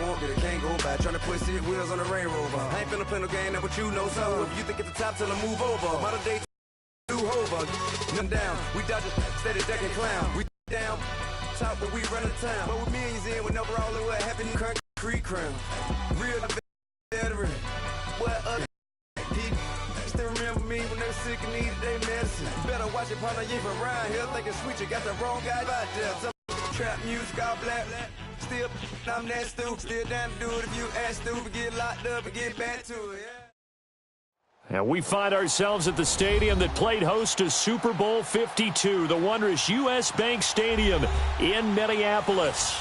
won't get it, can't go by. Trying to put seat wheels on the Range Rover. I ain't finna play no game, that what you know. So if you think it's the top, tell them move over. Modern day do over. None down, we dodge it, steady deck and clown. We down, top but we run the town. But with millions in, we never all in what happened. Concrete crown, real veteran. What other people still remember me when they were sick and needed their medicine. Better watch it, partner, you ain't from around here thinking sweet. You got the wrong guy out there. Some trap music, all black. Still, I'm Nastynupe. Still down to do it if you ask stupid. Get locked up and get back to it, yeah. And we find ourselves at the stadium that played host to Super Bowl 52, the wondrous U.S. Bank Stadium in Minneapolis.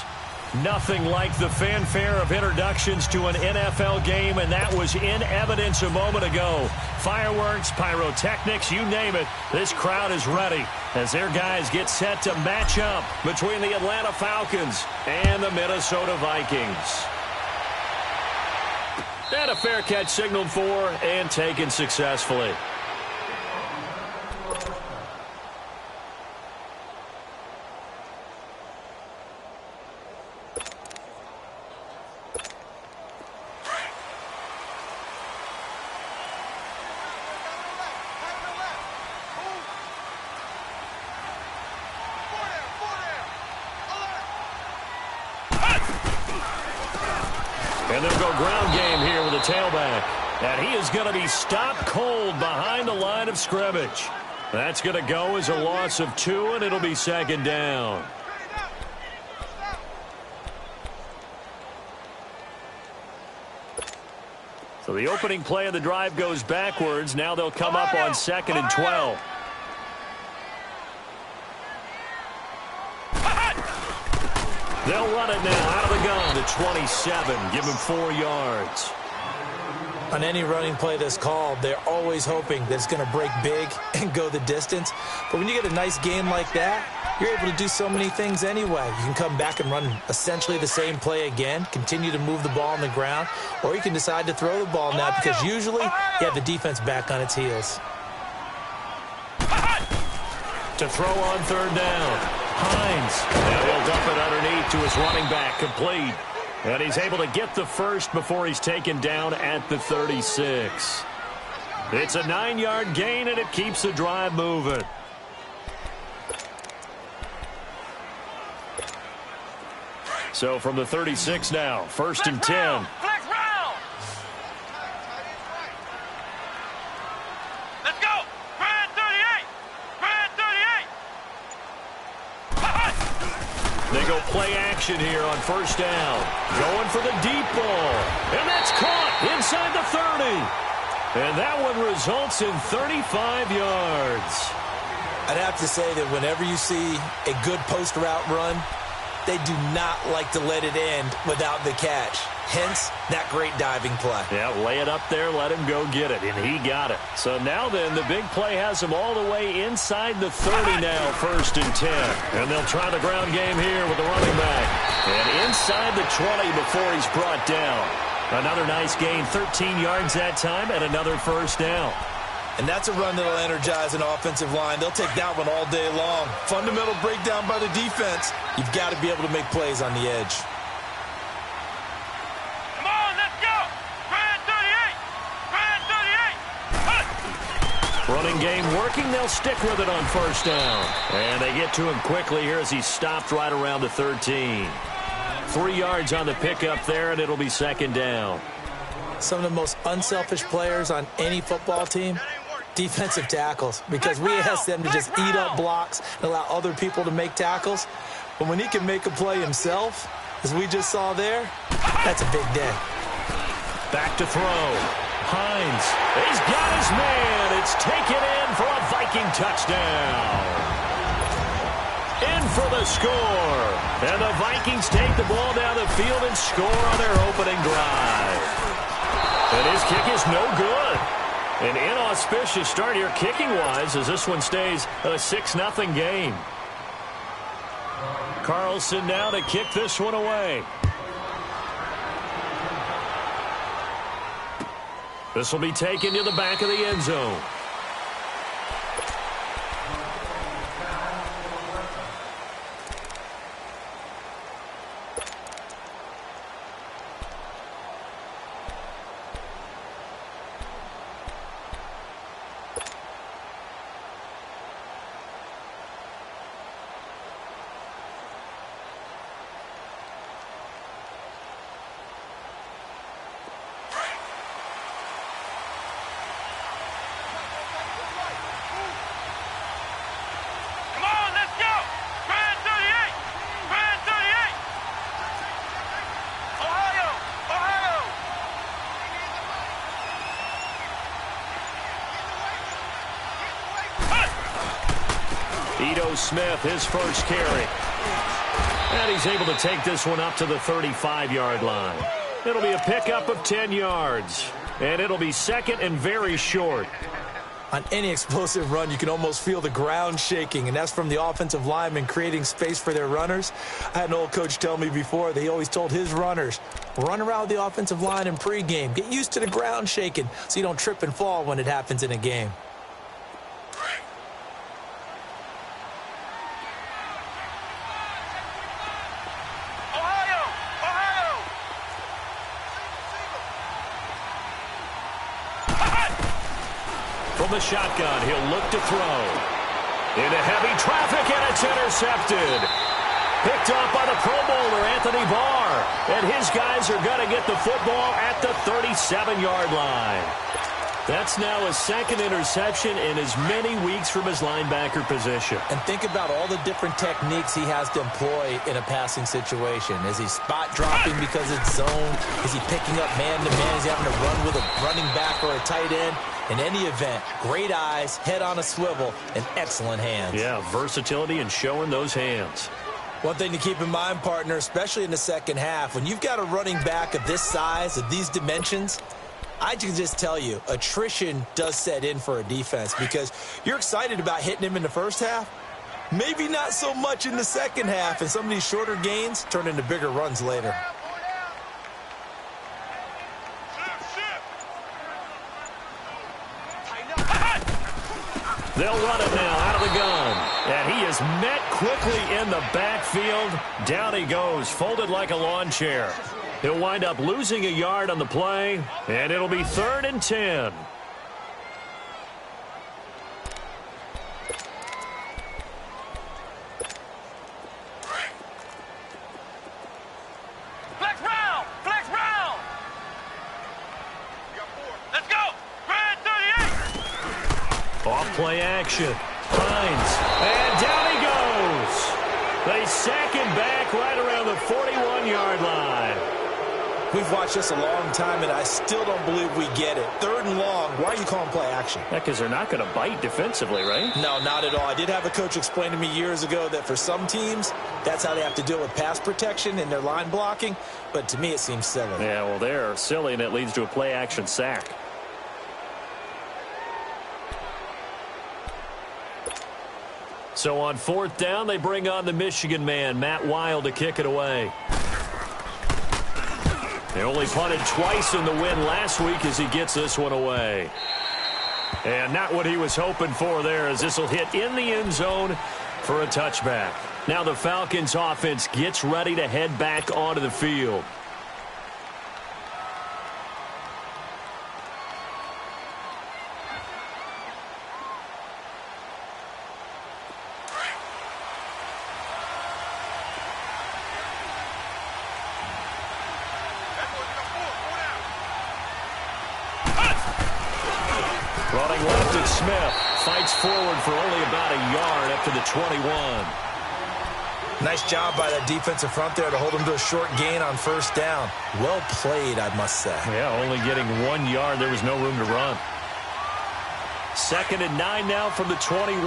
Nothing like the fanfare of introductions to an NFL game, and that was in evidence a moment ago. Fireworks, pyrotechnics, you name it, this crowd is ready as their guys get set to match up between the Atlanta Falcons and the Minnesota Vikings. And a fair catch signaled for and taken successfully. And they'll go ground game here with a tailback. And he is going to be stopped cold behind the line of scrimmage. That's going to go as a loss of 2, and it'll be second down. So the opening play of the drive goes backwards. Now they'll come up on 2nd and 12. They'll run it now out of the gun to 27. Give him 4 yards. On any running play that's called, they're always hoping that it's going to break big and go the distance. But when you get a nice game like that, you're able to do so many things anyway. You can come back and run essentially the same play again, continue to move the ball on the ground, or you can decide to throw the ball now because usually you have the defense back on its heels. To throw on 3rd down. Hines. And he'll dump it underneath to his running back, complete. And he's able to get the first before he's taken down at the 36. It's a 9-yard gain, and it keeps the drive moving. So from the 36 now, 1st and 10. They go play action here on 1st down. Going for the deep ball. And that's caught inside the 30. And that one results in 35 yards. I'd have to say that whenever you see a good post route run, they do not like to let it end without the catch. Hence, that great diving play. Yeah, lay it up there, let him go get it, and he got it. So now then, the big play has him all the way inside the 30 now, 1st and 10. And they'll try the ground game here with the running back. And inside the 20 before he's brought down. Another nice gain, 13 yards that time, and another 1st down. And that's a run that will energize an offensive line. They'll take that one all day long. Fundamental breakdown by the defense. You've got to be able to make plays on the edge. Come on, let's go. Brand 38. Running game working. They'll stick with it on 1st down. And they get to him quickly here as he's stopped right around the 13. 3 yards on the pickup there, and it'll be 2nd down. Some of the most unselfish players on any football team, defensive tackles, because we ask them to just eat up blocks and allow other people to make tackles. But when he can make a play himself, as we just saw there, that's a big day. Back to throw. Hines. He's got his man. It's taken in for a Viking touchdown. In for the score. And the Vikings take the ball down the field and score on their opening drive. And his kick is no good. An inauspicious start here kicking-wise as this one stays a 6-0 game. Carlson now to kick this one away. This will be taken to the back of the end zone. Ito Smith, his first carry. And he's able to take this one up to the 35-yard line. It'll be a pickup of 10 yards. And it'll be second and very short. On any explosive run, you can almost feel the ground shaking, and that's from the offensive linemen creating space for their runners. I had an old coach tell me before that he always told his runners, run around the offensive line in pregame. Get used to the ground shaking so you don't trip and fall when it happens in a game. From the shotgun, he'll look to throw. Into heavy traffic, and it's intercepted. Picked off by the Pro Bowler, Anthony Barr. And his guys are going to get the football at the 37-yard line. That's now his second interception in as many weeks from his linebacker position. And think about all the different techniques he has to employ in a passing situation. Is he spot dropping because it's zone? Is he picking up man-to-man? Is he having to run with a running back or a tight end? In any event, great eyes, head on a swivel, and excellent hands. Yeah, versatility and showing those hands. One thing to keep in mind, partner, especially in the second half, when you've got a running back of this size, of these dimensions, I can just tell you, attrition does set in for a defense because you're excited about hitting him in the first half. Maybe not so much in the second half, and some of these shorter gains turn into bigger runs later. They'll run it now out of the gun. And he is met quickly in the backfield. Down he goes, folded like a lawn chair. He'll wind up losing a yard on the play, and it'll be 3rd and 10. Flex round! Flex round! Let's go! Red 38! Off play action. Hines. And down he goes. They sack him back right around the 41-yard line. We've watched this a long time, and I still don't believe we get it. 3rd and long. Why are you calling play action? Yeah, because they're not going to bite defensively, right? No, not at all. I did have a coach explain to me years ago that for some teams, that's how they have to deal with pass protection and their line blocking. But to me, it seems silly. Yeah, well, they're silly, and it leads to a play action sack. So on 4th down, they bring on the Michigan man, Matt Wild, to kick it away. They only punted twice in the win last week as he gets this one away. And not what he was hoping for there, as this will hit in the end zone for a touchback. Now the Falcons offense gets ready to head back onto the field. Running left is Smith. Fights forward for only about a yard up to the 21. Nice job by that defensive front there to hold him to a short gain on 1st down. Well played, I must say. Yeah, only getting 1 yard. There was no room to run. 2nd and 9 now from the 21.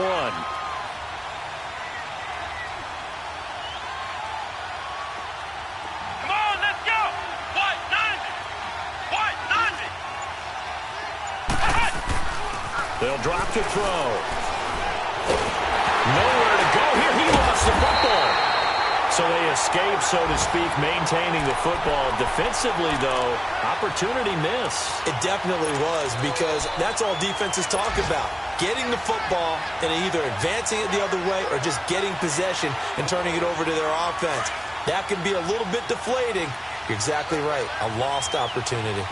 Come on, let's go! White 90! White 90! They'll drop to throw. Nowhere to go here. He lost the football. So they escape, so to speak, maintaining the football. Defensively, though, opportunity miss. It definitely was, because that's all defenses talk about. Getting the football and either advancing it the other way or just getting possession and turning it over to their offense. That can be a little bit deflating. You're exactly right. A lost opportunity.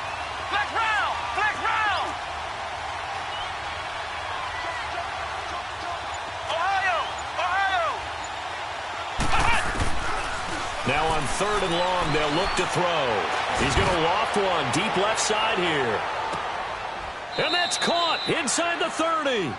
Flex round! Flex round! Ohio! Ohio! Now on 3rd and long, they'll look to throw. He's going to loft one deep left side here. And that's caught inside the 30.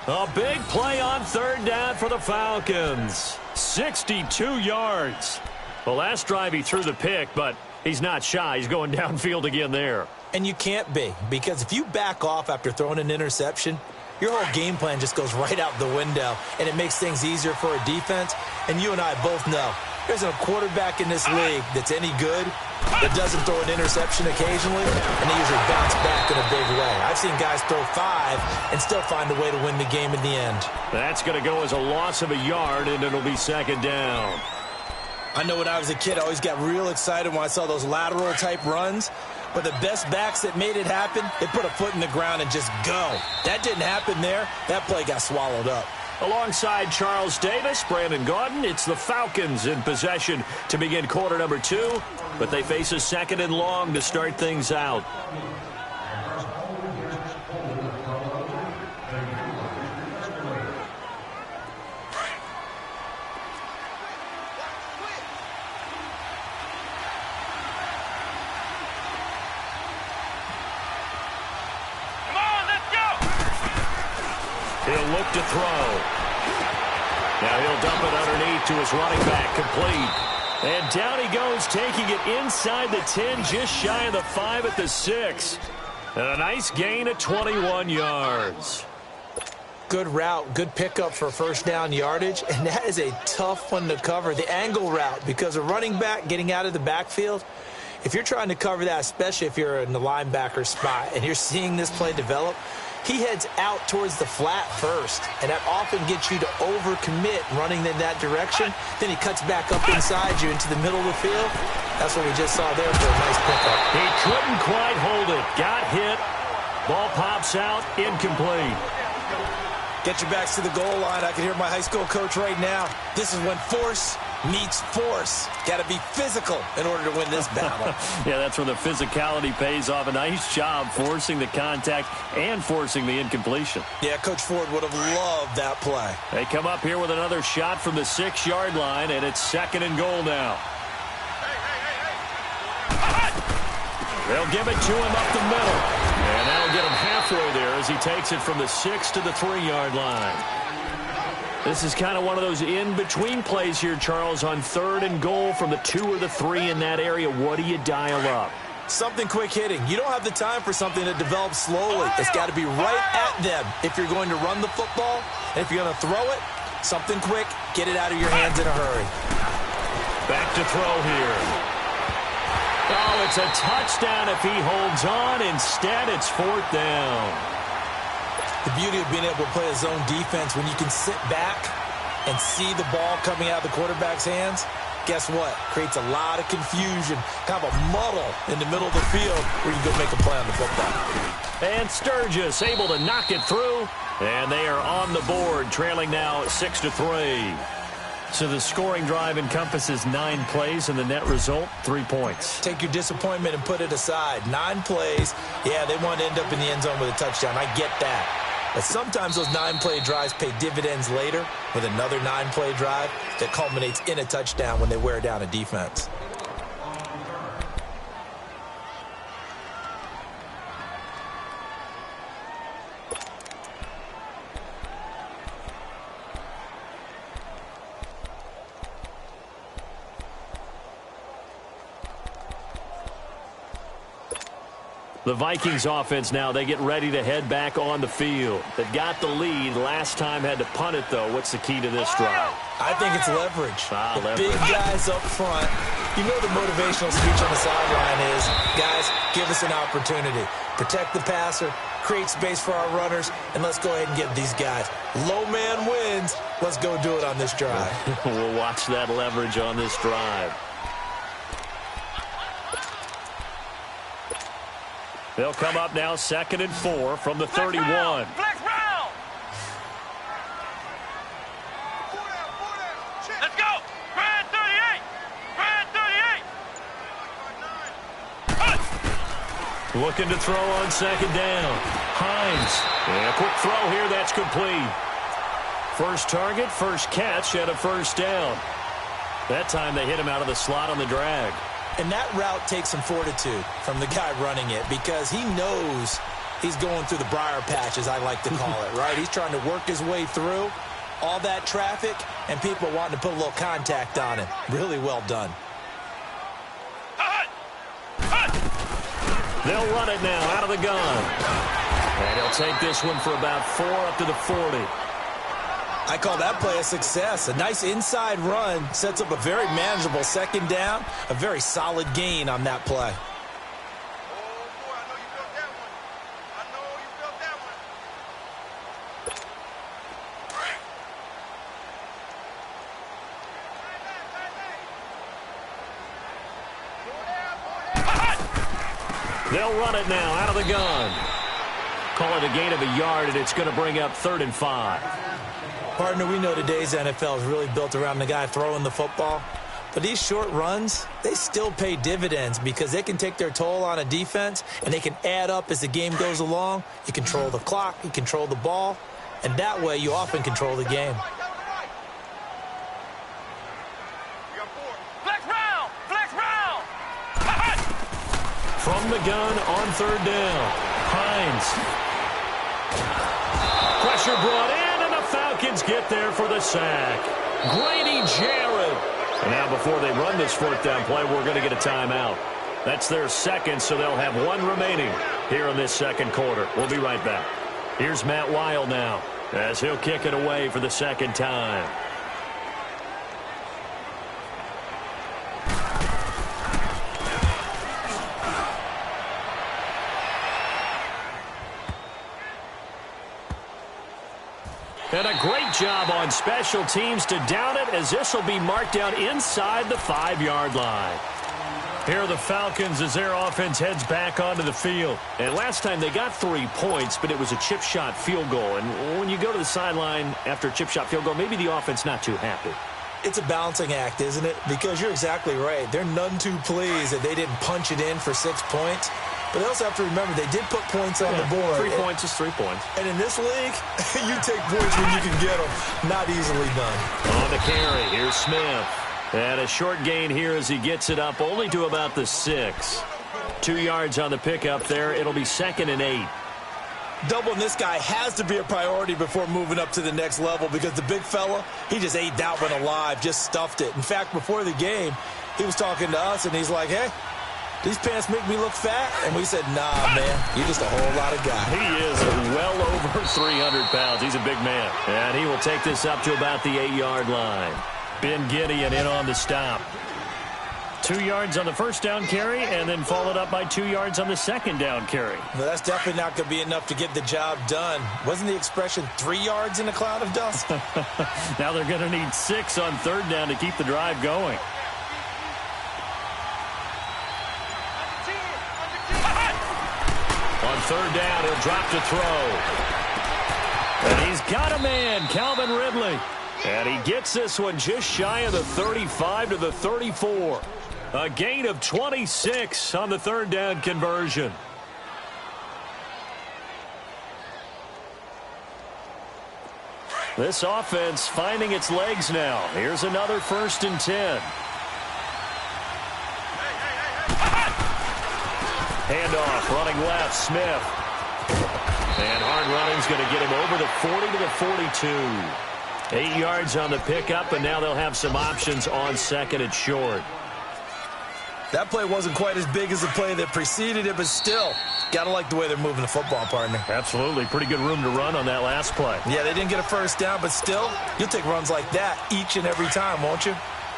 A big play on 3rd down for the Falcons. 62 yards. The last drive he threw the pick, but he's not shy. He's going downfield again there. And you can't be, because if you back off after throwing an interception, your whole game plan just goes right out the window, and it makes things easier for a defense. And you and I both know there's a quarterback in this league that's any good that doesn't throw an interception occasionally, and they usually bounce back in a big way. I've seen guys throw 5 and still find a way to win the game in the end. That's going to go as a loss of a yard, and it'll be second down. I know when I was a kid, I always got real excited when I saw those lateral-type runs. But the best backs that made it happen, they put a foot in the ground and just go. That didn't happen there. That play got swallowed up. Alongside Charles Davis, Brandon Gaudin, it's the Falcons in possession to begin quarter number 2. But they face a second and long to start things out. He'll look to throw. Now he'll dump it underneath to his running back, complete. And down he goes, taking it inside the 10, just shy of the 5 at the 6. And a nice gain of 21 yards. Good route, good pickup for first down yardage, and that is a tough one to cover. The angle route, because a running back getting out of the backfield, if you're trying to cover that, especially if you're in the linebacker spot and you're seeing this play develop, he heads out towards the flat first, and that often gets you to overcommit running in that direction. Then he cuts back up inside you into the middle of the field. That's what we just saw there for a nice pickup. He couldn't quite hold it. Got hit. Ball pops out. Incomplete. Get your backs to the goal line. I can hear my high school coach right now. This is when force meets force. Got to be physical in order to win this battle. Yeah, that's where the physicality pays off. A nice job forcing the contact and forcing the incompletion. Yeah, Coach Ford would have loved that play. They come up here with another shot from the 6-yard line, and it's second and goal now. They'll give it to him up the middle. And that'll get him halfway there as he takes it from the 6 to the 3-yard line. This is kind of one of those in-between plays here, Charles, on 3rd and goal from the 2 or the 3 in that area. What do you dial up? Something quick hitting. You don't have the time for something that develops slowly. It's got to be right at them if you're going to run the football. And if you're going to throw it, something quick, get it out of your hands in a hurry. Back to throw here. Oh, it's a touchdown if he holds on. Instead, it's 4th down. The beauty of being able to play a zone defense when you can sit back and see the ball coming out of the quarterback's hands, guess what? Creates a lot of confusion, kind of a muddle in the middle of the field where you can go make a play on the football. And Sturgis able to knock it through, and they are on the board, trailing now 6-3. So the scoring drive encompasses 9 plays, and the net result, 3 points. Take your disappointment and put it aside. 9 plays, yeah, they want to end up in the end zone with a touchdown. I get that. But sometimes those 9-play drives pay dividends later with another 9-play drive that culminates in a touchdown when they wear down a defense. The Vikings offense now, they get ready to head back on the field. They've got the lead. Last time had to punt it, though. What's the key to this drive? I think it's leverage. Leverage. Big guys up front. You know the motivational speech on the sideline is, guys, give us an opportunity. Protect the passer, create space for our runners, and let's go ahead and get these guys. Low man wins. Let's go do it on this drive. We'll watch that leverage on this drive. They'll come up now 2nd and 4 from the 31. Flex round. Let's go. Grand 38. Grand 38. Looking to throw on 2nd down. Hines. And a quick throw here. That's complete. First target, first catch, and a first down. That time they hit him out of the slot on the drag. And that route takes some fortitude from the guy running it because he knows he's going through the briar patch, as I like to call it, right? He's trying to work his way through all that traffic and people wanting to put a little contact on him. Really well done. They'll run it now out of the gun. And he'll take this one for about 4 up to the 40. I call that play a success. A nice inside run sets up a very manageable second down, a very solid gain on that play. They'll run it now out of the gun. Call it a gain of a yard, and it's going to bring up 3rd and 5. Partner, we know today's NFL is really built around the guy throwing the football. But these short runs, they still pay dividends because they can take their toll on a defense, and they can add up as the game goes along. You control the clock, you control the ball, and that way you often control the game. From the gun on 3rd down. Hines. Pressure brought in, and the Falcons get there for the sack. Grady Jarrett. And now before they run this 4th down play, we're going to get a timeout. That's their second, so they'll have 1 remaining here in this 2nd quarter. We'll be right back. Here's Matt Weil now as he'll kick it away for the 2nd time. And a great job on special teams to down it, as this will be marked down inside the 5-yard line. Here are the Falcons as their offense heads back onto the field. And last time they got 3 points, but it was a chip shot field goal. And when you go to the sideline after a chip shot field goal, maybe the offense not too happy. It's a balancing act, isn't it? Because you're exactly right. They're none too pleased that they didn't punch it in for 6 points. But they also have to remember they did put points on the board. 3 points is 3 points. And in this league, you take points when you can get them. Not easily done. On the carry, here's Smith. And a short gain here as he gets it up only to about the 6. 2 yards on the pickup there. It'll be 2nd and 8. Doubling this guy has to be a priority before moving up to the next level because the big fella, he just ate that one alive, just stuffed it. In fact, before the game, he was talking to us, and he's like, hey, these pants make me look fat? And we said, nah, man, you're just a whole lot of guy. He is well over 300 pounds. He's a big man. And he will take this up to about the 8-yard line. Ben Gideon in on the stop. 2 yards on the 1st down carry, and then followed up by 2 yards on the 2nd down carry. Well, that's definitely not going to be enough to get the job done. Wasn't the expression 3 yards in a cloud of dust? Now they're going to need 6 on 3rd down to keep the drive going. On 3rd down, he'll drop to throw. And he's got a man, Calvin Ridley. And he gets this one just shy of the 35 to the 34. A gain of 26 on the 3rd down conversion. This offense finding its legs now. Here's another 1st and 10. Handoff, running left, Smith. And hard running's going to get him over the 40 to the 42. 8 yards on the pickup, and now they'll have some options on 2nd and short. That play wasn't quite as big as the play that preceded it, but still, got to like the way they're moving the football, partner. Absolutely. Pretty good room to run on that last play. Yeah, they didn't get a 1st down, but still, you'll take runs like that each and every time, won't you?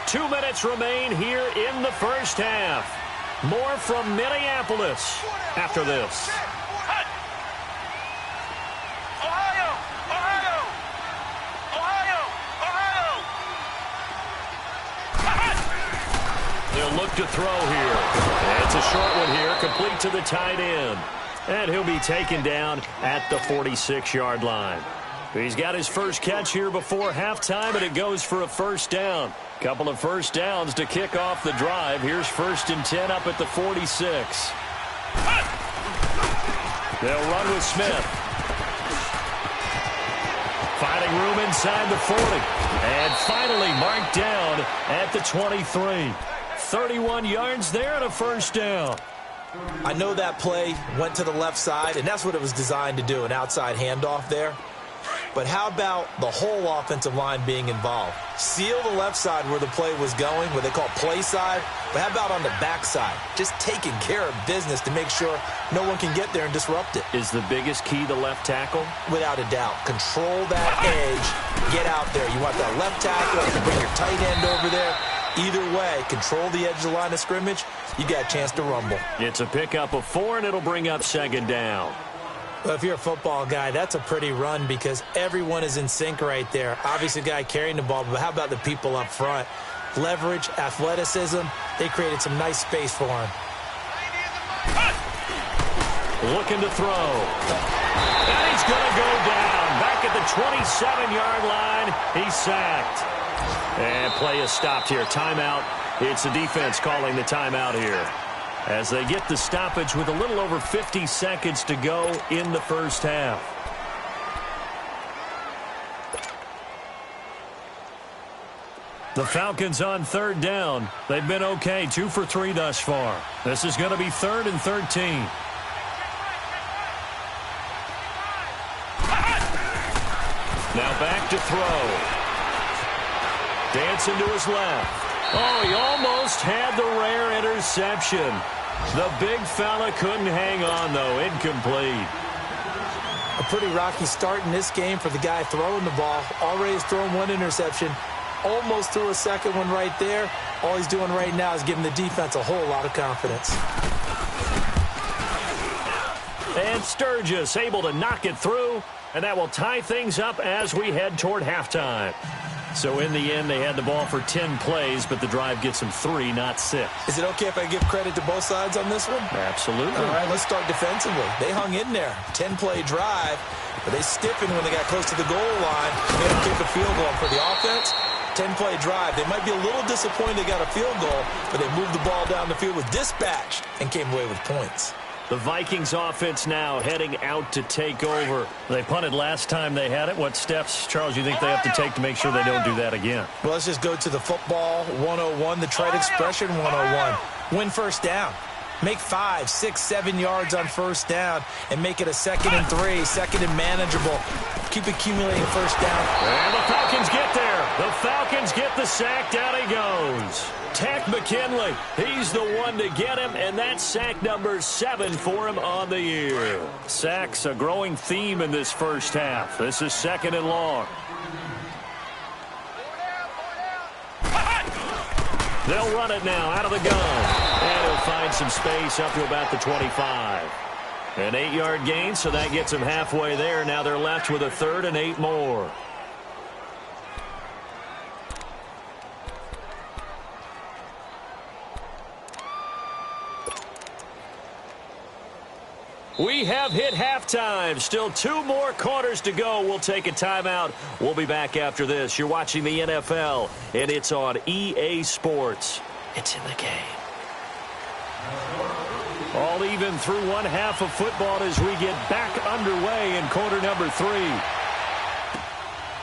2 minutes remain here in the 1st half. More from Minneapolis after this. They'll look to throw here. It's a short one here, complete to the tight end. And he'll be taken down at the 46-yard line. He's got his first catch here before halftime, and it goes for a 1st down. Couple of 1st downs to kick off the drive. Here's 1st and 10 up at the 46. They'll run with Smith. Finding room inside the 40. And finally marked down at the 23. 31 yards there and a 1st down. I know that play went to the left side, and that's what it was designed to do, an outside handoff there. But how about the whole offensive line being involved? Seal the left side where the play was going, what they call play side. But how about on the back side? Just taking care of business to make sure no one can get there and disrupt it. Is the biggest key the left tackle? Without a doubt. Control that edge. Get out there. You want that left tackle. You can bring your tight end over there. Either way, control the edge of the line of scrimmage. You got a chance to rumble. It's a pickup of 4, and it'll bring up second down. Well, if you're a football guy, that's a pretty run because everyone is in sync right there. Obviously, the guy carrying the ball, but how about the people up front? Leverage, athleticism, they created some nice space for him. Looking to throw. And he's going to go down. Back at the 27-yard line, he's sacked. And play is stopped here. Timeout. It's the defense calling the timeout here, as they get the stoppage with a little over 50 seconds to go in the first half. The Falcons on third down. They've been okay, 2 for 3 thus far. This is going to be 3rd and 13. Now back to throw. Dancing to his left. Oh, he almost had the rare interception. The big fella couldn't hang on, though. Incomplete. A pretty rocky start in this game for the guy throwing the ball. Already has thrown 1 interception. Almost threw a second one right there. All he's doing right now is giving the defense a whole lot of confidence. And Sturgis able to knock it through, and that will tie things up as we head toward halftime. So in the end, they had the ball for 10 plays, but the drive gets them 3, not 6. Is it okay if I give credit to both sides on this one? Absolutely. All right, let's start defensively. They hung in there. 10-play drive, but they stiffened when they got close to the goal line. Made them kick a field goal. For the offense, 10-play drive. They might be a little disappointed they got a field goal, but they moved the ball down the field with dispatch and came away with points. The Vikings offense now heading out to take over. They punted last time they had it. What steps, Charles, you think they have to take to make sure they don't do that again? Well, let's just go to the football 101, the trite expression 101. Win first down. Make 5, 6, 7 yards on first down and make it a 2nd and 3, 2nd and manageable. Keep accumulating first down. And the Falcons get there. The Falcons get the sack. Down he goes. Tech McKinley, he's the one to get him, and that's sack number 7 for him on the year. Sacks a growing theme in this first half. This is 2nd and long. They'll run it now out of the gun. And he'll find some space up to about the 25. An 8-yard gain, so that gets them halfway there. Now they're left with a 3rd and 8 more. We have hit halftime. Still 2 more quarters to go. We'll take a timeout. We'll be back after this. You're watching the NFL, and it's on EA Sports. It's in the game. All even through one half of football as we get back underway in quarter number 3.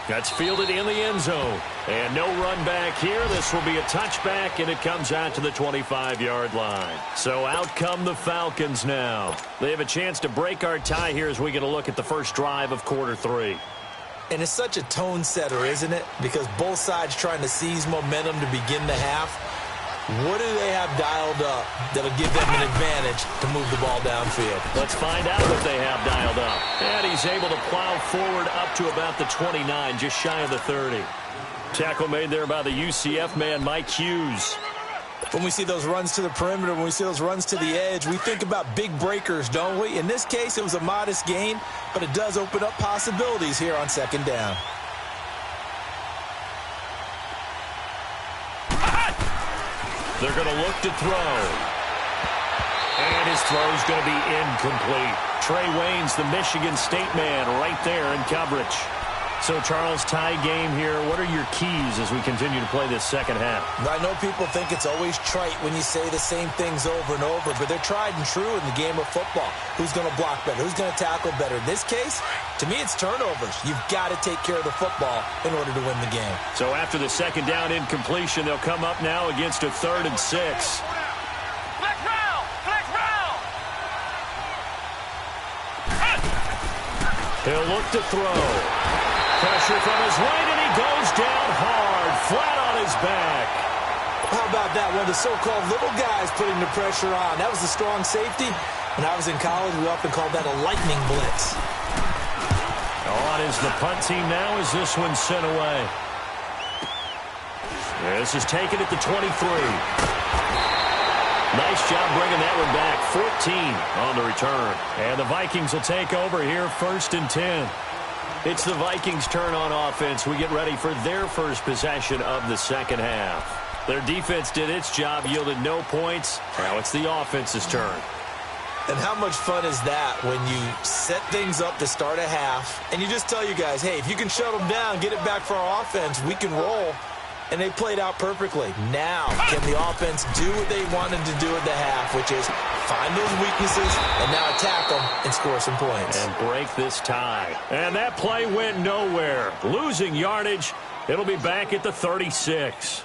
That's fielded in the end zone. And no run back here. This will be a touchback, and it comes out to the 25-yard line. So out come the Falcons now. They have a chance to break our tie here as we get a look at the first drive of quarter 3. And it's such a tone setter, isn't it? Because both sides trying to seize momentum to begin the half. What do they have dialed up that'll give them an advantage to move the ball downfield? Let's find out what they have dialed up. And he's able to plow forward up to about the 29, just shy of the 30. Tackle made there by the UCF man, Mike Hughes. When we see those runs to the perimeter, when we see those runs to the edge, we think about big breakers, don't we? In this case, it was a modest gain, but it does open up possibilities here on 2nd down. They're going to look to throw. And his throw's going to be incomplete. Trey Waynes, the Michigan State man, right there in coverage. So, Charles, tie game here. What are your keys as we continue to play this second half? I know people think it's always trite when you say the same things over and over, but they're tried and true in the game of football. Who's going to block better? Who's going to tackle better? In this case, to me, it's turnovers. You've got to take care of the football in order to win the game. So after the 2nd down incompletion, they'll come up now against a 3rd and 6. Flex round! Flex round! He'll look to throw. pressure from his right, and he goes down hard, flat on his back. How about that? One of the so-called little guys putting the pressure on. That was the strong safety. When I was in college, we often called that a lightning blitz. On is the punt team now as this one's sent away. This is taken at the 23. Nice job bringing that one back. 14 on the return. And the Vikings will take over here, 1st and 10. It's the Vikings' turn on offense. We get ready for their first possession of the second half. Their defense did its job, yielded no points. Now it's the offense's turn. And how much fun is that when you set things up to start a half, and you just tell you guys, hey, if you can shut them down, get it back for our offense, we can roll. And they played out perfectly. Now, can the offense do what they wanted to do at the half, which is find those weaknesses and now attack them and score some points. And break this tie. And that play went nowhere. Losing yardage. It'll be back at the 36.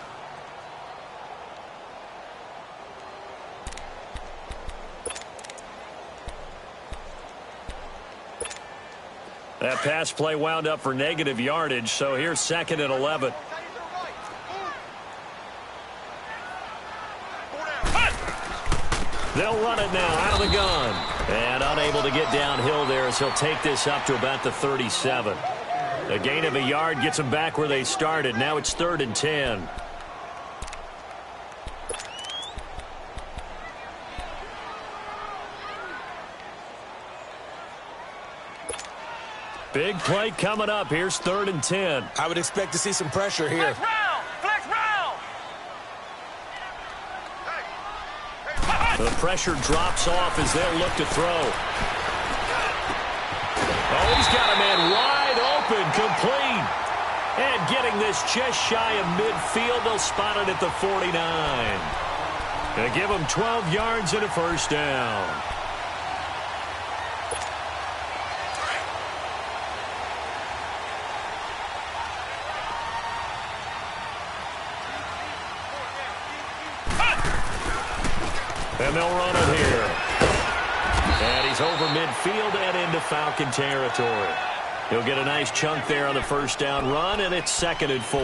That pass play wound up for negative yardage, so here's 2nd and 11. They'll run it now out of the gun. And unable to get downhill there as he'll take this up to about the 37. A gain of a yard gets them back where they started. Now it's 3rd and 10. Big play coming up. Here's 3rd and 10. I would expect to see some pressure here. Flex round! Flex round! The pressure drops off as they'll look to throw. Oh, he's got a man wide open, complete. And getting this just shy of midfield, they'll spot it at the 49. They give him 12 yards and a first down. And they'll run it here. And he's over midfield and into Falcon territory. He'll get a nice chunk there on the first down run, and it's 2nd and 4.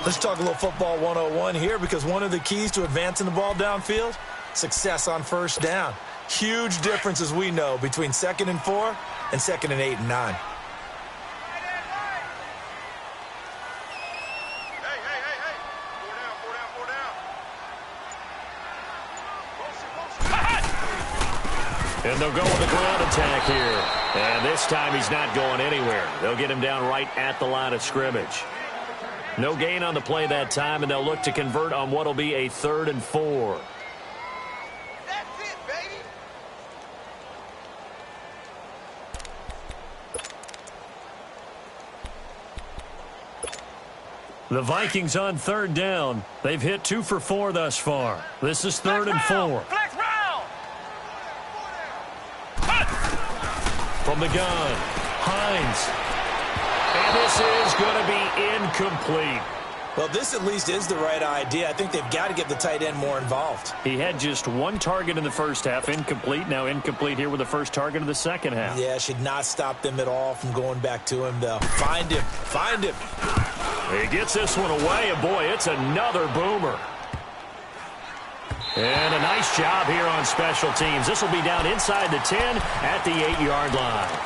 Let's talk a little football 101 here, because one of the keys to advancing the ball downfield, success on first down. Huge difference, as we know, between 2nd and 4 and 2nd and 8 and 9. And they'll go with the ground attack here. And this time he's not going anywhere. They'll get him down right at the line of scrimmage. No gain on the play that time, and they'll look to convert on what will be a 3rd and 4. That's it, baby! The Vikings on 3rd down. They've hit 2 for 4 thus far. This is 3rd and 4. Flex round! From the gun, Hines. And this is going to be incomplete. Well, this at least is the right idea. I think they've got to get the tight end more involved. He had just 1 target in the first half, incomplete. Now incomplete here with the first target of the second half. Yeah, should not stop them at all from going back to him, though. Find him. Find him. He gets this one away, and boy, it's another boomer. And a nice job here on special teams. This will be down inside the 10 at the 8-yard line.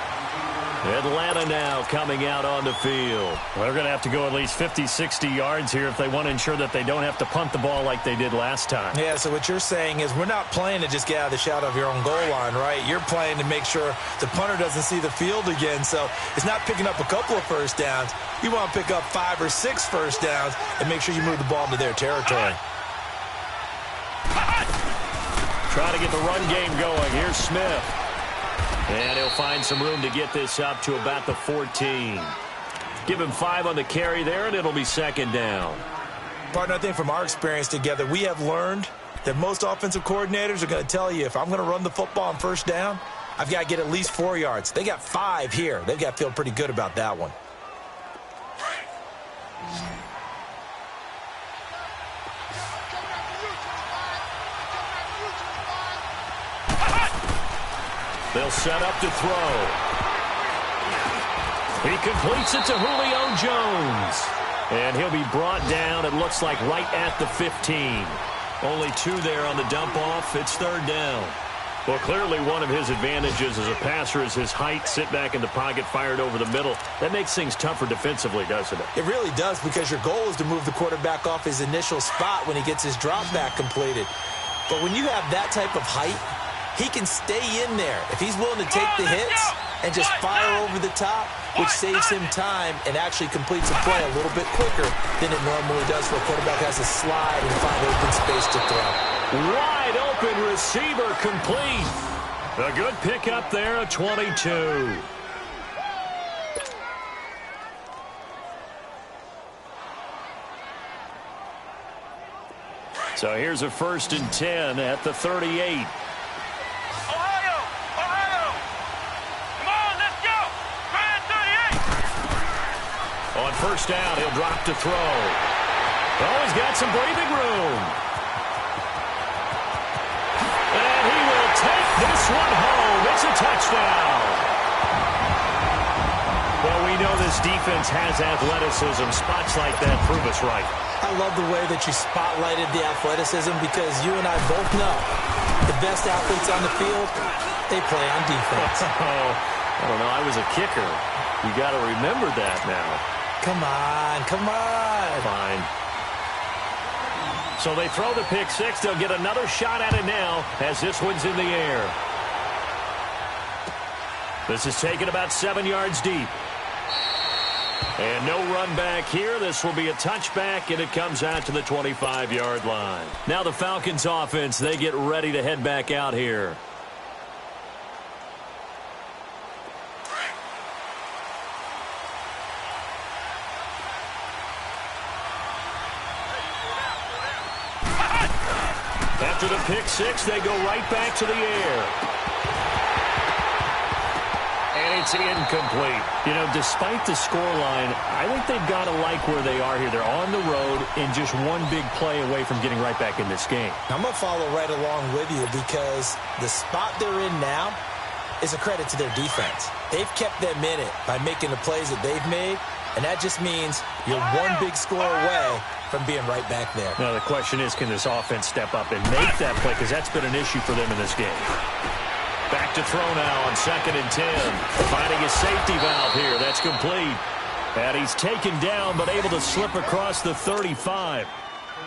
Atlanta now coming out on the field. Well, they're going to have to go at least 50, 60 yards here if they want to ensure that they don't have to punt the ball like they did last time. Yeah, so what you're saying is we're not playing to just get out of the shadow of your own goal line, right? You're playing to make sure the punter doesn't see the field again. So it's not picking up a couple of first downs. You want to pick up 5 or 6 first downs and make sure you move the ball into their territory. Trying to get the run game going. Here's Smith. And he'll find some room to get this up to about the 14. Give him 5 on the carry there, and it'll be 2nd down. Partner, I think from our experience together, we have learned that most offensive coordinators are going to tell you, if I'm going to run the football on first down, I've got to get at least 4 yards. They got 5 here. They've got to feel pretty good about that one. They'll set up to throw. He completes it to Julio Jones. And he'll be brought down, it looks like, right at the 15. Only 2 there on the dump-off. It's 3rd down. Well, clearly one of his advantages as a passer is his height. Sit back in the pocket, fired over the middle. That makes things tougher defensively, doesn't it? It really does, because your goal is to move the quarterback off his initial spot when he gets his drop back completed. But when you have that type of height, he can stay in there if he's willing to take the hits and just fire over the top, which saves him time and actually completes a play a little bit quicker than it normally does for a quarterback who has to slide and find open space to throw. Wide open receiver complete. A good pickup there at 22. So here's a 1st and 10 at the 38. Ohio! Come on, let's go! Grand 38! On 1st down, he'll drop to throw. Oh, he's got some breathing room. And he will take this one home. It's a touchdown. Well, we know this defense has athleticism. Spots like that prove us right. I love the way that you spotlighted the athleticism, because you and I both know the best athletes on the field, they play on defense. Oh, I don't know. I was a kicker. You got to remember that now. Come on, come on. Fine. So they throw the pick 6. They'll get another shot at it now as this one's in the air. This is taken about 7 yards deep. And no run back here. This will be a touchback, and it comes out to the 25-yard line. Now the Falcons offense, they get ready to head back out here. After the pick 6, they go right back to the air. And it's incomplete. You know, despite the scoreline, I think they've got to like where they are here. They're on the road and just one big play away from getting right back in this game. I'm going to follow right along with you, because the spot they're in now is a credit to their defense. They've kept them in it by making the plays that they've made, and that just means you're one big score away from being right back there. Now the question is, can this offense step up and make that play? Because that's been an issue for them in this game. Back to throw now on 2nd and 10. Finding a safety valve here. That's complete. And he's taken down, but able to slip across the 35.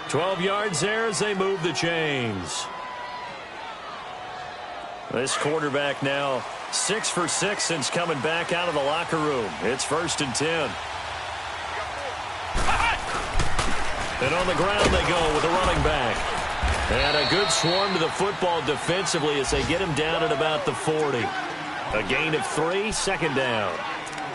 12 yards there as they move the chains. This quarterback now 6 for 6 since coming back out of the locker room. It's 1st and 10. And on the ground they go with the running back. And a good swarm to the football defensively as they get him down at about the 40. A gain of 3, 2nd down.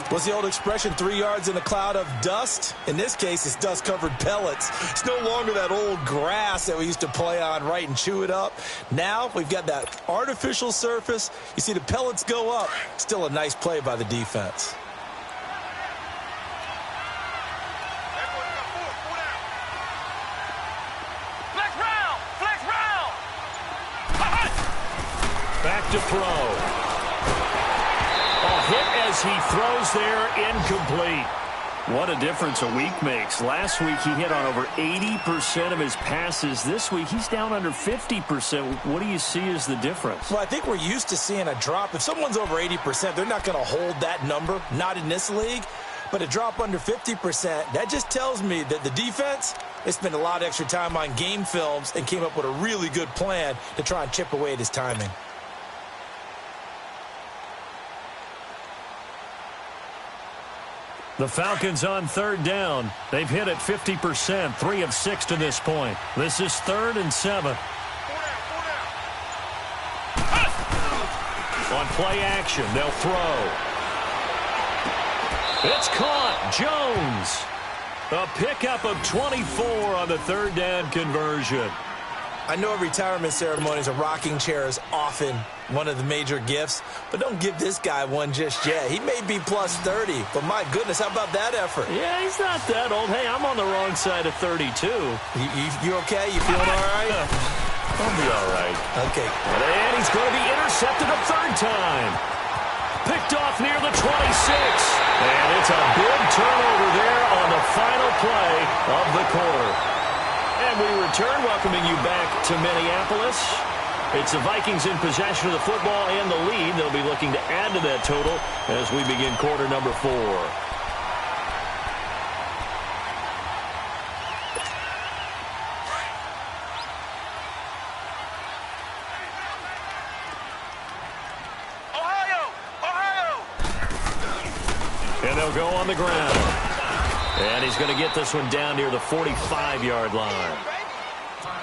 What's the old expression, 3 yards in a cloud of dust? In this case, it's dust-covered pellets. It's no longer that old grass that we used to play on, right, and chew it up. Now we've got that artificial surface. You see the pellets go up. Still a nice play by the defense. Back to throw. A hit as he throws there, incomplete. What a difference a week makes. Last week he hit on over 80% of his passes. This week he's down under 50%. What do you see as the difference? Well, I think we're used to seeing a drop. If someone's over 80%, they're not going to hold that number, not in this league. But a drop under 50%, that just tells me that the defense, they spent a lot of extra time on game films and came up with a really good plan to try and chip away at his timing. The Falcons on 3rd down. They've hit at 50%, 3 of 6 to this point. This is 3rd and 7. On play action, they'll throw. It's caught. Jones. A pickup of 24 on the 3rd down conversion. I know retirement ceremonies, a rocking chair is often one of the major gifts, but don't give this guy one just yet. He may be plus 30, but my goodness, how about that effort? Yeah, he's not that old. Hey, I'm on the wrong side of 32. You okay? You feeling all right? I'll be all right. Okay. And he's going to be intercepted a 3rd time. Picked Picked off near the 26. And it's a big turnover there on the final play of the quarter. And we return, welcoming you back to Minneapolis. It's the Vikings in possession of the football and the lead. They'll be looking to add to that total as we begin quarter number 4. And they'll go on the ground. And he's going to get this one down near the 45-yard line.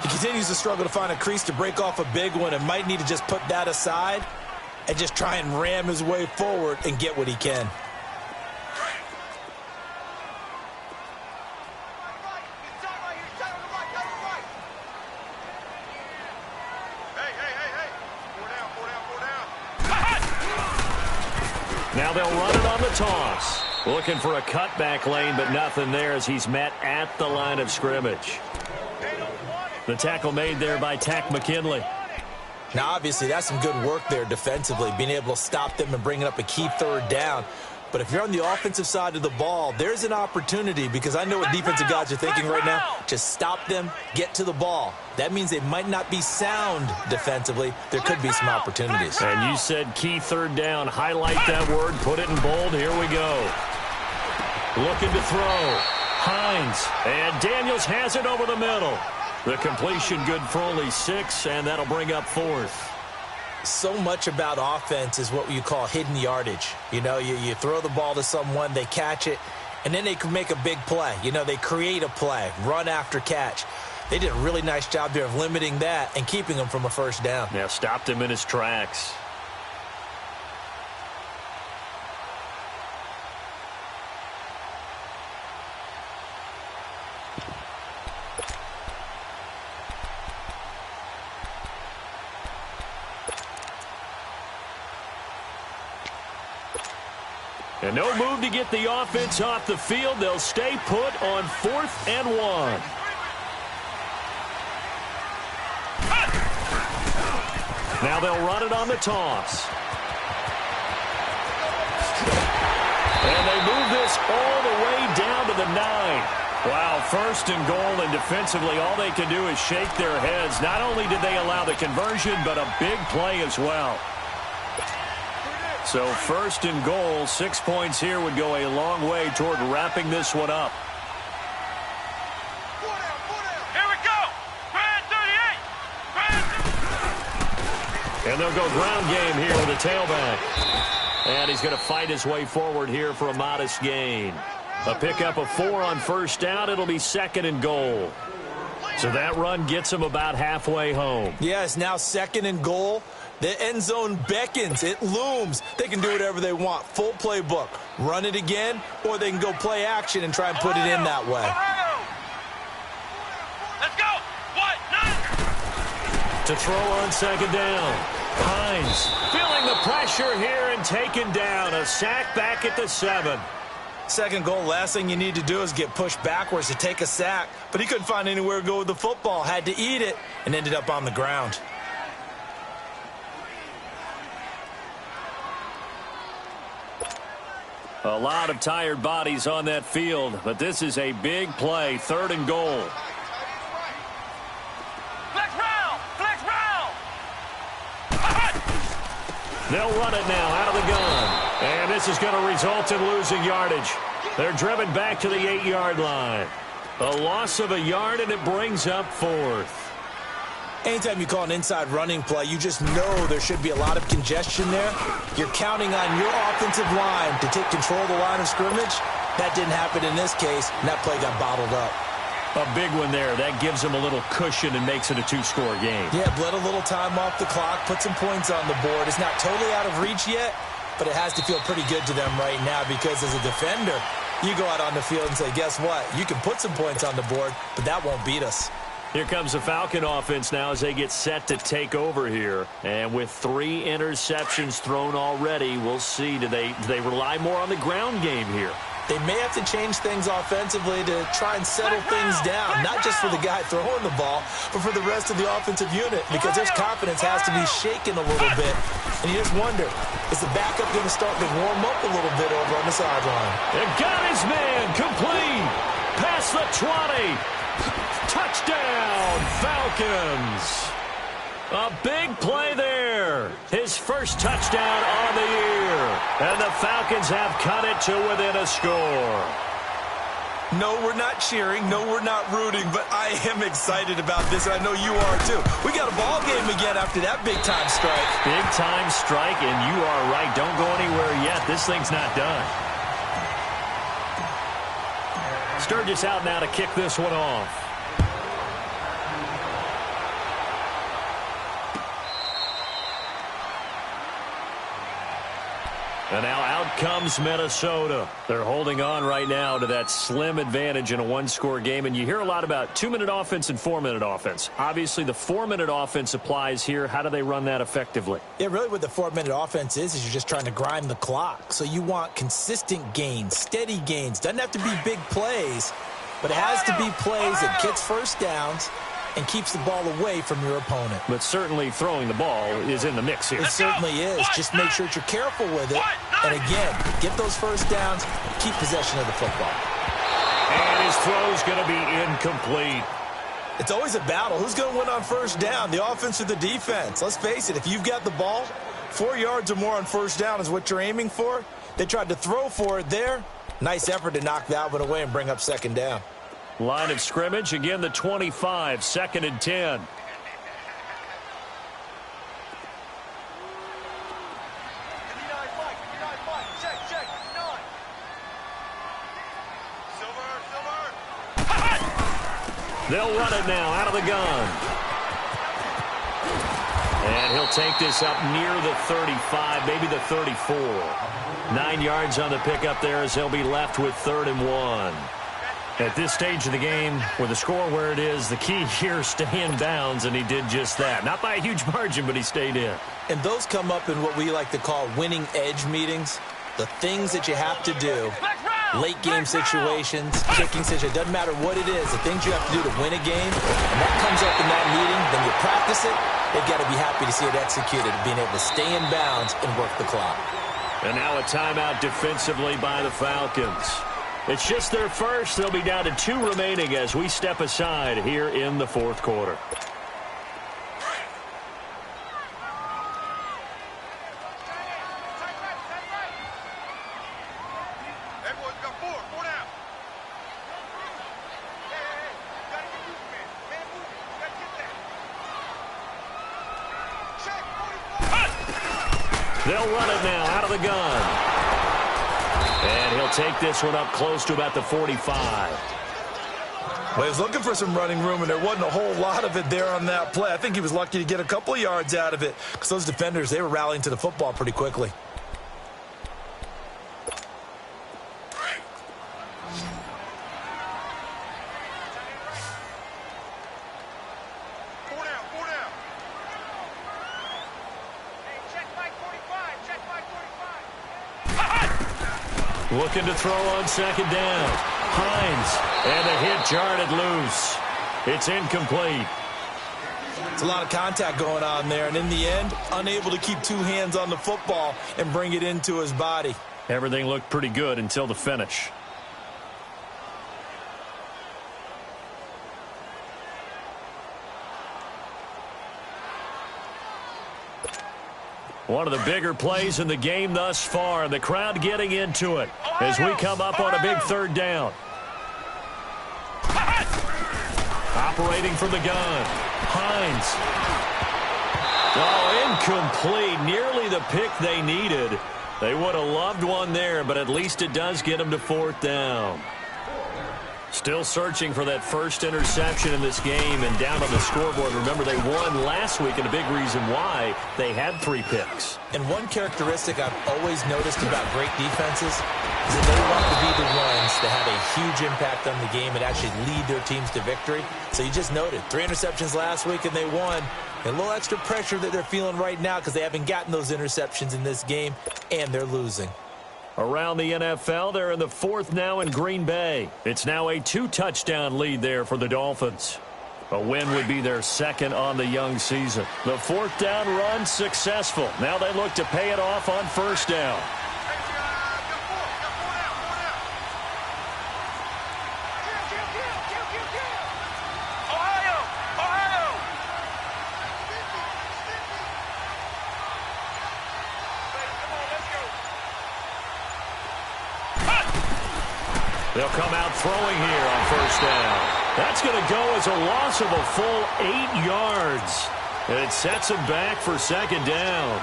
He continues to struggle to find a crease to break off a big one and might need to just put that aside and just try and ram his way forward and get what he can. Now they'll run it on the toss. Looking for a cutback lane, but nothing there as he's met at the line of scrimmage. The tackle made there by Tack McKinley. Now, obviously, that's some good work there defensively, being able to stop them and bringing up a key third down. But if you're on the offensive side of the ball, there's an opportunity, because I know what defensive guys are thinking right now. Just stop them, get to the ball. That means they might not be sound defensively. There could be some opportunities. And you said key third down. Highlight that word, put it in bold. Here we go. Looking to throw. Hines. And Daniels has it over the middle. The completion good for only 6, and that'll bring up 4th. So much about offense is what you call hidden yardage. You know, you throw the ball to someone, they catch it, and then they can make a big play. You know, they create a play, run after catch. They did a really nice job there of limiting that and keeping him from a first down. Yeah, stopped him in his tracks. And no move to get the offense off the field. They'll stay put on 4th and 1. Now they'll run it on the toss. And they move this all the way down to the 9. Wow, 1st and goal, and defensively all they can do is shake their heads. Not only did they allow the conversion, but a big play as well. So 1st and goal, 6 points here would go a long way toward wrapping this one up. Here we go. Grand 38. And they'll go ground game here with a tailback. And he's going to fight his way forward here for a modest gain. A pickup of 4 on 1st down. It'll be 2nd and goal. So that run gets him about halfway home. Yeah, it's now 2nd and goal. The end zone beckons. It looms. They can do whatever they want. Full playbook. Run it again, or they can go play action and try and put it in that way. Let's go. What? 9. To throw on 2nd down. Hines feeling the pressure here and taken down. A sack back at the 7. 2nd goal, last thing you need to do is get pushed backwards to take a sack. But he couldn't find anywhere to go with the football. Had to eat it and ended up on the ground. A lot of tired bodies on that field, but this is a big play. 3rd and goal. Flex round. Flex round. They'll run it now out of the gun. And this is going to result in losing yardage. They're driven back to the 8-yard line. A loss of a yard, and it brings up 4th. Anytime you call an inside running play, you just know there should be a lot of congestion there. You're counting on your offensive line to take control of the line of scrimmage. That didn't happen in this case, and that play got bottled up. A big one there. That gives them a little cushion and makes it a 2-score game. Yeah, bled a little time off the clock, put some points on the board. It's not totally out of reach yet, but it has to feel pretty good to them right now because as a defender, you go out on the field and say, guess what? You can put some points on the board, but that won't beat us. Here comes the Falcon offense now as they get set to take over here. And with 3 interceptions thrown already, we'll see. Do they rely more on the ground game here? They may have to change things offensively to try and settle things down, not just for the guy throwing the ball, but for the rest of the offensive unit, because their confidence has to be shaken a little bit. And you just wonder, is the backup going to start to warm up a little bit over on the sideline? It got his man complete. Past the 20. Touchdown, Falcons. A big play there. His first touchdown on the year. And the Falcons have cut it to within a score. No, we're not cheering. No, we're not rooting. But I am excited about this. I know you are, too. We got a ball game again after that big-time strike. Big-time strike, and you are right. Don't go anywhere yet. This thing's not done. Sturgis out now to kick this one off. And now out comes Minnesota. They're holding on right now to that slim advantage in a one-score game. And you hear a lot about 2-minute offense and 4-minute offense. Obviously, the 4-minute offense applies here. How do they run that effectively? Yeah, really what the 4-minute offense is you're just trying to grind the clock. So you want consistent gains, steady gains. Doesn't have to be big plays, but it has to be plays that gets first downs and keeps the ball away from your opponent. But certainly throwing the ball is in the mix here. It certainly is. Just make sure that you're careful with it. And again, get those first downs, keep possession of the football. And his throw's going to be incomplete. It's always a battle. Who's going to win on first down, the offense or the defense? Let's face it, if you've got the ball, 4 yards or more on first down is what you're aiming for. They tried to throw for it there. Nice effort to knock that one away and bring up second down. Line of scrimmage, again the 25, 2nd and 10. They'll run it now out of the gun. And he'll take this up near the 35, maybe the 34. 9 yards on the pickup there as he'll be left with 3rd and 1. At this stage of the game, with the score where it is, the key here, stay in bounds, and he did just that. Not by a huge margin, but he stayed in. And those come up in what we like to call winning edge meetings. The things that you have to do, late game situations, kicking situations, doesn't matter what it is, the things you have to do to win a game, and that comes up in that meeting, then you practice it, they've got to be happy to see it executed, being able to stay in bounds and work the clock. And now a timeout defensively by the Falcons. It's just their first. They'll be down to 2 remaining as we step aside here in the 4th quarter. They'll run it now out of the gun. And he'll take this one up close to about the 45. Well, he was looking for some running room, and there wasn't a whole lot of it there on that play. I think he was lucky to get a couple of yards out of it because those defenders, they were rallying to the football pretty quickly. Looking to throw on 2nd down. Hines, and the hit jarred it loose. It's incomplete. It's a lot of contact going on there, and in the end, unable to keep 2 hands on the football and bring it into his body. Everything looked pretty good until the finish. One of the bigger plays in the game thus far, and the crowd getting into it as we come up on a big 3rd down. Operating from the gun. Hines. Oh, incomplete. Nearly the pick they needed. They would have loved one there, but at least it does get them to 4th down. Still searching for that first interception in this game and down on the scoreboard. Remember, they won last week, and a big reason why they had 3 picks. And one characteristic I've always noticed about great defenses is that they want to be the ones that have a huge impact on the game and actually lead their teams to victory. So you just noted 3 interceptions last week, and they won. And a little extra pressure that they're feeling right now because they haven't gotten those interceptions in this game, and they're losing. Around the NFL, they're in the fourth now in Green Bay. It's now a 2-touchdown lead there for the Dolphins. A win would be their second on the young season. The fourth down run successful. Now they look to pay it off on first down. They'll come out throwing here on first down. That's going to go as a loss of a full 8 yards. And it sets them back for second down.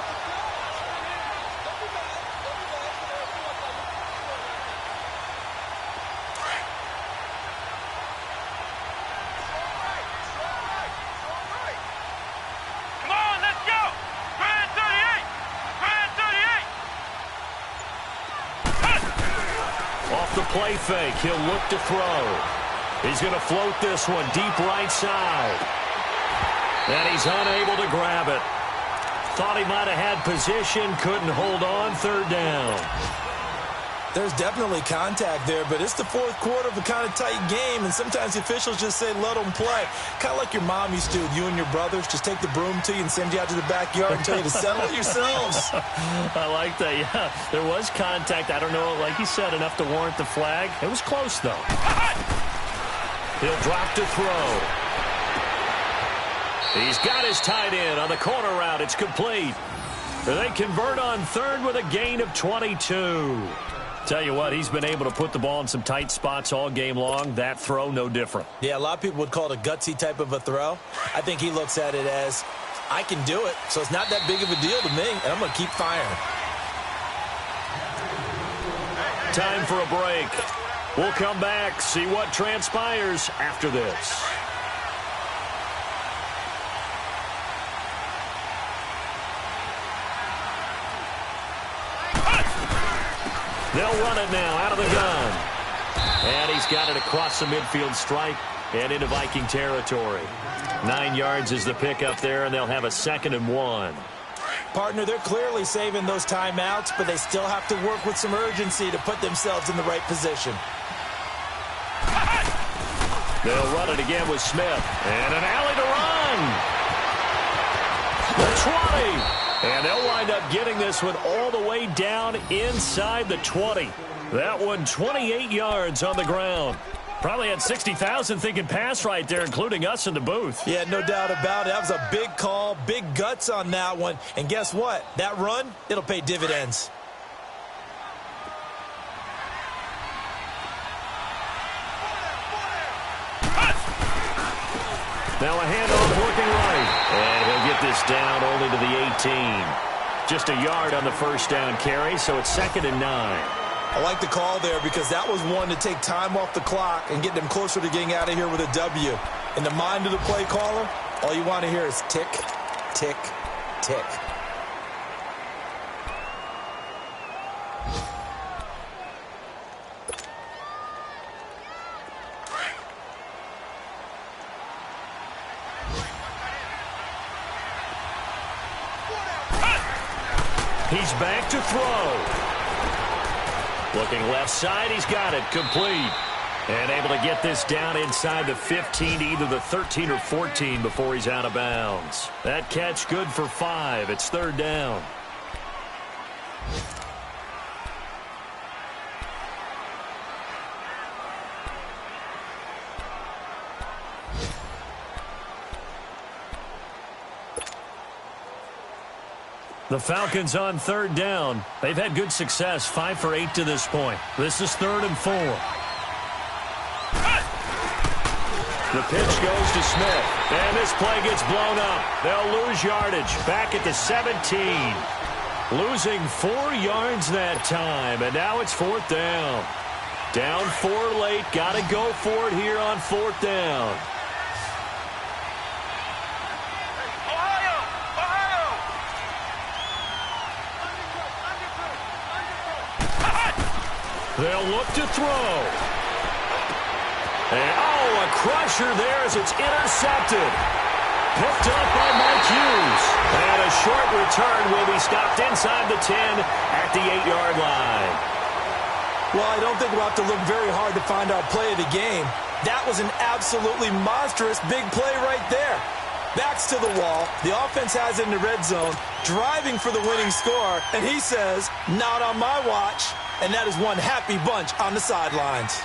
Come on, let's go. Grand 38. Grand 38. Off the play fake, he'll look to throw. He's going to float this one deep right side. And he's unable to grab it. Thought he might have had position, couldn't hold on, third down. There's definitely contact there, but it's the fourth quarter of a kind of tight game, and sometimes the officials just say, let them play. Kind of like your mom used to with you and your brothers. Just take the broom to you and send you out to the backyard and tell you to settle it yourselves. I like that, yeah. There was contact. I don't know, like you said, enough to warrant the flag. It was close, though. He'll drop to throw. He's got his tight end on the corner route. It's complete. They convert on third with a gain of 22. Tell you what, he's been able to put the ball in some tight spots all game long. That throw, no different. Yeah, a lot of people would call it a gutsy type of a throw. I think he looks at it as, I can do it, so it's not that big of a deal to me, and I'm going to keep firing. Time for a break. We'll come back, see what transpires after this. They'll run it now out of the gun. And he's got it across the midfield stripe and into Viking territory. 9 yards is the pickup there, and they'll have a 2nd and 1. Partner, they're clearly saving those timeouts, but they still have to work with some urgency to put themselves in the right position. They'll run it again with Smith. And an alley to run. The 20. And they'll wind up getting this one all the way down inside the 20. That one 28 yards on the ground. Probably had 60,000 thinking pass right there, including us in the booth. Yeah, no doubt about it. That was a big call, big guts on that one. And guess what? That run, it'll pay dividends. Now a handoff working right. And he'll get this down only to the 18. Just a yard on the first down carry, so it's 2nd and 9. I like the call there because that was one to take time off the clock and get them closer to getting out of here with a W. In the mind of the play caller, all you want to hear is tick, tick, tick. He's back to throw. Looking left side, he's got it, complete. And able to get this down inside the 15 to either the 13 or 14 before he's out of bounds. That catch good for 5. It's 3rd down. The Falcons on 3rd down. They've had good success, 5 for 8 to this point. This is 3rd and 4. The pitch goes to Smith, and this play gets blown up. They'll lose yardage back at the 17. Losing 4 yards that time, and now it's 4th down. Down 4 late, got to go for it here on 4th down. They'll look to throw. And, a crusher there as it's intercepted. Picked up by Mike Hughes. And a short return will be stopped inside the 10 at the 8-yard line. Well, I don't think we'll have to look very hard to find our play of the game. That was an absolutely monstrous big play right there. Backs to the wall. The offense has it in the red zone, driving for the winning score, and he says, not on my watch. And that is one happy bunch on the sidelines.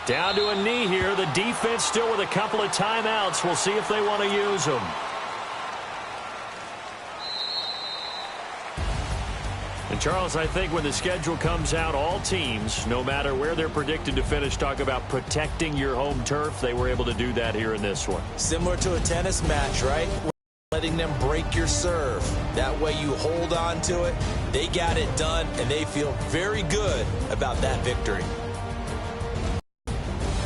Down to a knee here. The defense still with a couple of timeouts. We'll see if they want to use them. And, Charles, I think when the schedule comes out, all teams, no matter where they're predicted to finish, talk about protecting your home turf. They were able to do that here in this one. Similar to a tennis match, right? Letting them break your serve. That way you hold on to it. They got it done, and they feel very good about that victory.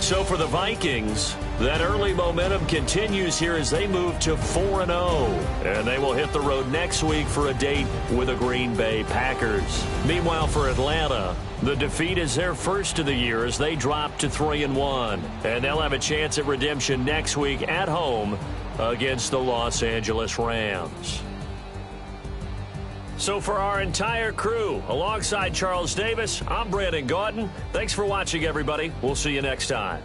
So for the Vikings, that early momentum continues here as they move to 4-0. And they will hit the road next week for a date with the Green Bay Packers. Meanwhile, for Atlanta, the defeat is their first of the year as they drop to 3-1. And they'll have a chance at redemption next week at home against the Los Angeles Rams. So for our entire crew, alongside Charles Davis, I'm Brandon Gautin. Thanks for watching, everybody. We'll see you next time.